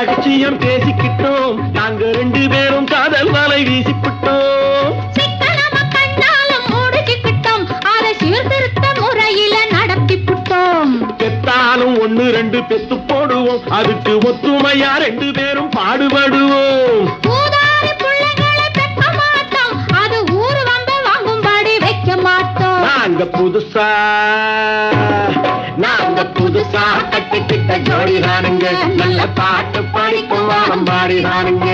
ரகசியம் பேசிக்கிட்டோம், நாங்க 2 பேரும் காதல் வலை வீசிக்கிட்டோம். சிக்கனமா கண்ணாலும் மூடிக்கிட்டோம், அதை சீர்திருத்த முறையில நடத்திவிட்டோம். பெத்தாலும் 1 2 பெத்து போடுவோம், அதுக்கு ஒத்துமையா 2 பேரும் பாடுபடுவோம். ஊதாரி பிள்ளைகளை பெற்க மாட்டோம், அது ஊர் வம்ப வாங்கும்படி வைக்க மாட்டோம். நாங்க புதுசா கட்டிக்கிட்ட ஜோடிதானுங்க, நல்ல பாட்டு பாடிக்கும் வாரம் பாடிதானுங்க.